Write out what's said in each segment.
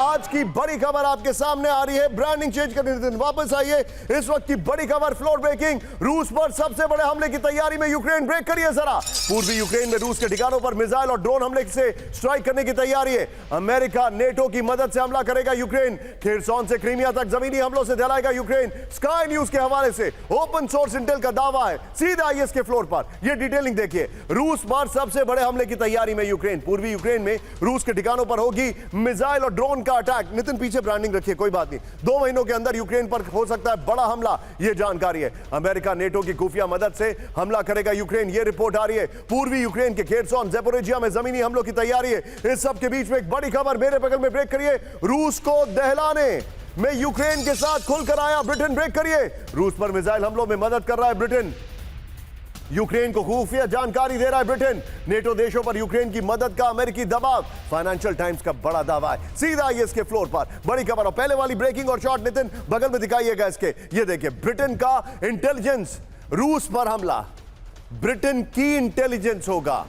आज की बड़ी खबर आपके सामने आ रही है। ब्रांडिंग चेंज करने दिन वापस आइए। इस वक्त की बड़ी खबर, फ्लोर ब्रेकिंग। रूस पर सबसे बड़े हमले की तैयारी में यूक्रेन। ब्रेक करिए जरा। पूर्वी यूक्रेन में रूस के ठिकानों पर मिसाइल और ड्रोन हमले से स्ट्राइक करने की तैयारी है। अमेरिका नेटो की मदद से हमला करेगा यूक्रेन। खेरसॉन से क्रीमिया तक जमीनी हमलों से दहलाएगा यूक्रेन। स्काई न्यूज के हवाले से ओपन सोर्स इंटेल का दावा है। सीधा आइए इसके फ्लोर पर, यह डिटेलिंग देखिए। रूस पर सबसे बड़े हमले की तैयारी में यूक्रेन। पूर्वी यूक्रेन में रूस के ठिकानों पर होगी मिसाइल और ड्रोन का अटैक। नितिन पीछे ब्रांडिंग रखिए, कोई बात नहीं। 2 महीनों के अंदर यूक्रेन पर हो सकता है बड़ा हमला, यह जानकारी है। अमेरिका नेटो की खुफिया मदद से हमला करेगा यूक्रेन, यह रिपोर्ट आ रही है। पूर्वी यूक्रेन के खेरसॉन, ज़पोरिजिया में जमीनी हमलों की तैयारी है। इस सब के बीच में एक बड़ी खबर मेरे बगल में। ब्रेक करिए। रूस को दहलाने में यूक्रेन के साथ खुलकर आया ब्रिटेन। ब्रेक करिए। रूस पर मिसाइल हमलों में मदद कर रहा है ब्रिटेन। यूक्रेन को खुफिया जानकारी दे रहा है ब्रिटेन। नेटो देशों पर यूक्रेन की मदद का अमेरिकी दबाव। फाइनेंशियल टाइम्स का बड़ा दावा है। सीधा आइए इसके फ्लोर पर, बड़ी खबर। और पहले वाली ब्रेकिंग और शॉट नितिन बगल में दिखाइएगा इसके। ये देखिए, ब्रिटेन का इंटेलिजेंस रूस पर हमला। ब्रिटेन की इंटेलिजेंस होगा।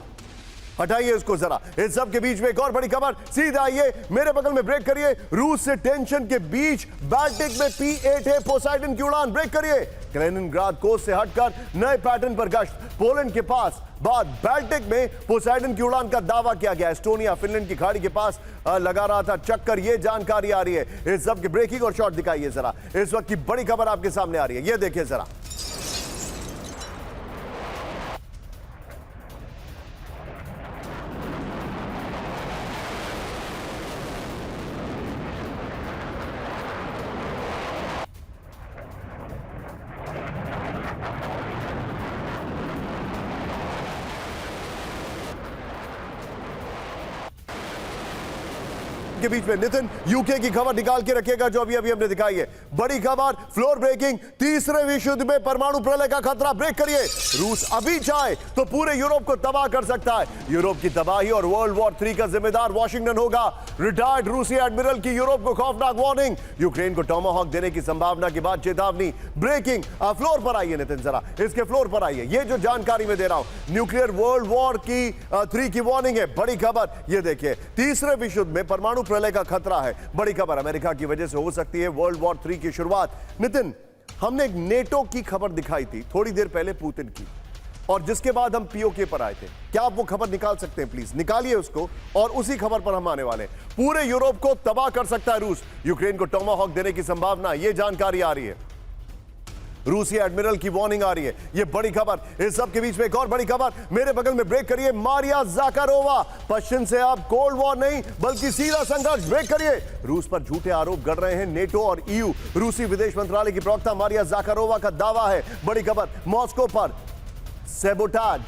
हटाइए इसको जरा। इस सब के बीच में एक और बड़ी खबर। सीधा आइए मेरे बगल में। ब्रेक करिए। रूस से टेंशन के बीच बाल्टिक में P-8A पोसाइडन की उड़ान। ब्रेक करिए। कैलिनिनग्राड कोस्ट से हटकर नए पैटर्न पर गश्त। पोलैंड के पास बाद बाल्टिक में पोसाइडन की उड़ान का दावा किया गया। एस्टोनिया फिनलैंड की खाड़ी के पास लगा रहा था चक्कर, यह जानकारी आ रही है। इस सब की ब्रेकिंग और शॉट दिखाइए जरा। इस वक्त की बड़ी खबर आपके सामने आ रही है, यह देखिए जरा। के बीच में नितिन यूके की खबर निकाल के रखिएगा जो अभी हमने दिखाई है। बड़ी खबर, फ्लोर ब्रेकिंग। तीसरे विश्व युद्ध में परमाणु प्रलय का खतरा। ब्रेक करिए। रूस अभी चाहे तो पूरे यूरोप को तबाह कर सकता है। यूरोप की तबाही और वर्ल्ड वॉर 3 का जिम्मेदार वॉशिंगटन होगा। रिटायर्ड रूसी एडमिरल की यूरोप को खौफनाक वार्निंग। यूक्रेन को टॉमाहॉक देने की संभावना के बाद चेतावनी। ब्रेकिंग। फ्लोर पर आइए नितिन जरा, इसके फ्लोर पर आइए। ये जो जानकारी मैं दे रहा हूं, न्यूक्लियर वर्ल्ड वॉर की 3 की वार्निंग है। बड़ी खबर ये देखिए, तीसरे विश्व युद्ध में परमाणु प्रलय का खतरा है। बड़ी खबर, अमेरिका की वजह से हो सकती है वर्ल्ड वॉर 3 की शुरुआत। नितिन, हमने एक नेटो की खबर दिखाई थी थोड़ी देर पहले पुतिन की, और जिसके बाद हम पीओके पर आए थे। क्या आप वो खबर निकाल सकते हैं? प्लीज निकालिए उसको, और उसी खबर पर हम आने वाले हैं। पूरे यूरोप को तबाह कर सकता है रूस। यूक्रेन को टॉमाहॉक देने की संभावना, यह जानकारी आ रही है। रूसी एडमिरल की वार्निंग आ रही है। यह बड़ी खबर। इस सब के बीच में एक और बड़ी खबर मेरे बगल में। ब्रेक करिए। मारिया ज़ाकारोवा, पश्चिम से अब कोल्ड वॉर नहीं बल्कि सीधा संघर्ष। ब्रेक करिए। रूस पर झूठे आरोप गढ़ रहे हैं नेटो और ईयू। रूसी विदेश मंत्रालय की प्रवक्ता मारिया ज़ाकारोवा का दावा है। बड़ी खबर, मॉस्को पर सैबोटाज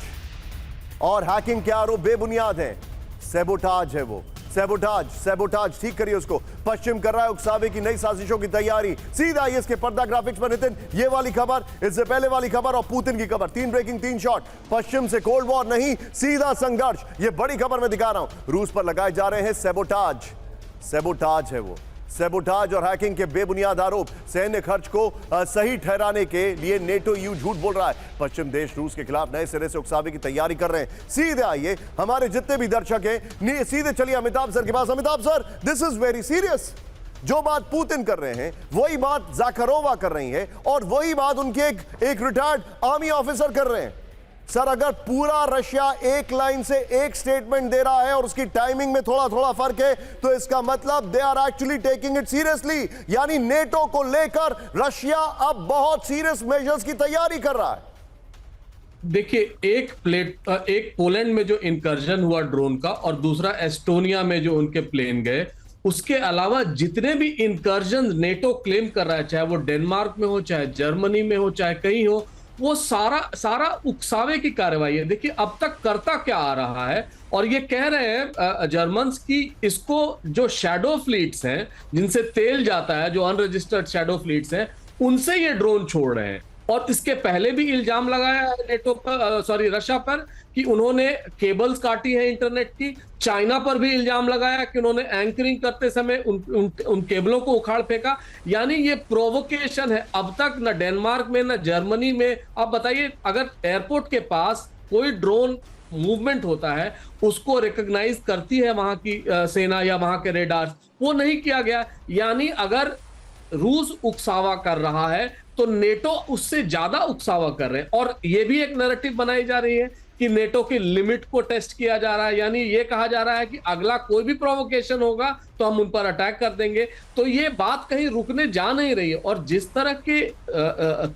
और हैकिंग के आरोप बेबुनियाद हैं। सैबोटाज है वो, सैबोटाज ठीक करिए उसको। पश्चिम कर रहा है उकसावे की नई साजिशों की तैयारी। सीधा ये इसके पर्दा ग्राफिक्स पर नितिन, ये वाली खबर, इससे पहले वाली खबर और पुतिन की खबर। 3 ब्रेकिंग 3 शॉट। पश्चिम से कोल्ड वॉर नहीं, सीधा संघर्ष। ये बड़ी खबर मैं दिखा रहा हूं। रूस पर लगाए जा रहे हैं सैबोटाज है वो। सैबोटाज और हैकिंग के बेबुनियाद आरोप। सैन्य खर्च को सही ठहराने के लिए नेटो यूं झूठ बोल रहा है। पश्चिम देश रूस के खिलाफ नए सिरे से उकसावे की तैयारी कर रहे हैं। सीधे आइए, हमारे जितने भी दर्शक हैं सीधे चलिए अमिताभ सर के पास। Amitabh sir, this is very serious. जो बात पुतिन कर रहे हैं वही बात ज़ाकारोवा कर रही है, और वही बात उनके एक रिटायर्ड आर्मी ऑफिसर कर रहे हैं। सर, अगर पूरा रशिया एक लाइन से एक स्टेटमेंट दे रहा है और उसकी टाइमिंग में थोड़ा थोड़ा फर्क है, तो इसका मतलब they are actually taking it seriously. यानी नेटो को लेकर रशिया अब बहुत सीरियस मेजर्स की तैयारी कर रहा है। देखिए, एक पोलैंड में जो इंकर्जन हुआ ड्रोन का, और दूसरा एस्टोनिया में जो उनके प्लेन गए, उसके अलावा जितने भी इंकर्जन नेटो क्लेम कर रहा है, चाहे वो डेनमार्क में हो, चाहे जर्मनी में हो, चाहे कहीं हो, वो सारा उकसावे की कार्रवाई है। देखिए, अब तक करता क्या आ रहा है, और ये कह रहे हैं जर्मन्स की, इसको जो शैडो फ्लीट्स हैं जिनसे तेल जाता है, जो अनरजिस्टर्ड शैडो फ्लीट्स हैं, उनसे ये ड्रोन छोड़ रहे हैं। और इसके पहले भी इल्जाम लगाया है नेटो पर, रशिया पर, कि उन्होंने केबल्स काटी है इंटरनेट की। चाइना पर भी इल्जाम लगाया कि उन्होंने एंकरिंग करते समय उन केबलों को उखाड़ फेंका। यानी ये प्रोवोकेशन है। अब तक न डेनमार्क में न जर्मनी में, आप बताइए, अगर एयरपोर्ट के पास कोई ड्रोन मूवमेंट होता है उसको रिकॉग्नाइज करती है वहां की सेना या वहां के रेडार्स, वो नहीं किया गया। यानी अगर रूस उकसावा कर रहा है तो नेटो उससे ज्यादा उकसावा कर रहे हैं, और ये भी एक नैरेटिव बनाई जा रही है कि नेटो की लिमिट को टेस्ट किया जा रहा है। यानी ये कहा जा रहा है कि अगला कोई भी प्रोवोकेशन होगा तो हम उन पर अटैक कर देंगे। तो ये बात कहीं रुकने जा नहीं रही है, और जिस तरह के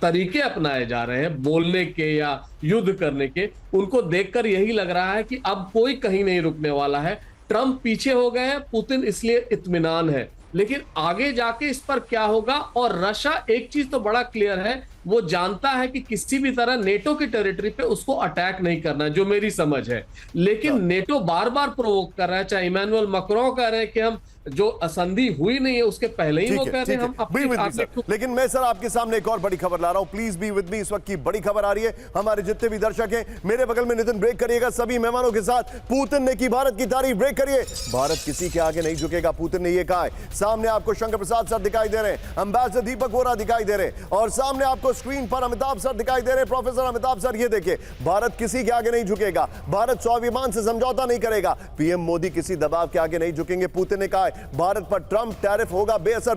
तरीके अपनाए जा रहे हैं बोलने के या युद्ध करने के, उनको देखकर यही लग रहा है कि अब कोई कहीं नहीं रुकने वाला है। ट्रंप पीछे हो गए हैं, पुतिन इसलिए इत्मीनान है, लेकिन आगे जाके इस पर क्या होगा। और रशिया एक चीज तो बड़ा क्लियर है, वो जानता है कि किसी भी तरह नेटो की टेरिटरी पे उसको अटैक नहीं करना, जो मेरी समझ है। लेकिन नेटो बार बार प्रोवोक कर रहा है, चाहे इमैनुअल मैक्रों कह रहे हैं कि हम जो संधि हुई नहीं है उसके पहले ही वो कह रहे हैं हम अपनी। लेकिन मैं सर आपके सामने एक और बड़ी खबर ला रहा हूं, प्लीज बी विद मी। इस वक्त की बड़ी खबर आ रही है, हमारे जितने भी दर्शक हैं मेरे बगल में नितिन ब्रेक करिएगा सभी मेहमानों के साथ। पुतिन ने की भारत की तारीफ, ब्रेक करिए। भारत किसी के आगे नहीं झुकेगा, पुतिन ने यह कहा है। सामने आपको शंकर प्रसाद सर दिखाई दे रहे हैं, एम्बेसडर दीपक वोरा दिखाई दे रहे हैं, और सामने आपको स्क्रीन पर अमिताभ सर दिखाई दे रहे हैं, प्रोफेसर अमिताभ सर। ये देखिए, भारत किसी के आगे नहीं झुकेगा, भारत स्वाभिमान से समझौता नहीं करेगा, पीएम मोदी किसी दबाव के आगे नहीं झुकेंगे। पुतिन ने कहा है भारत पर ट्रंप टैरिफ होगा बेअसर।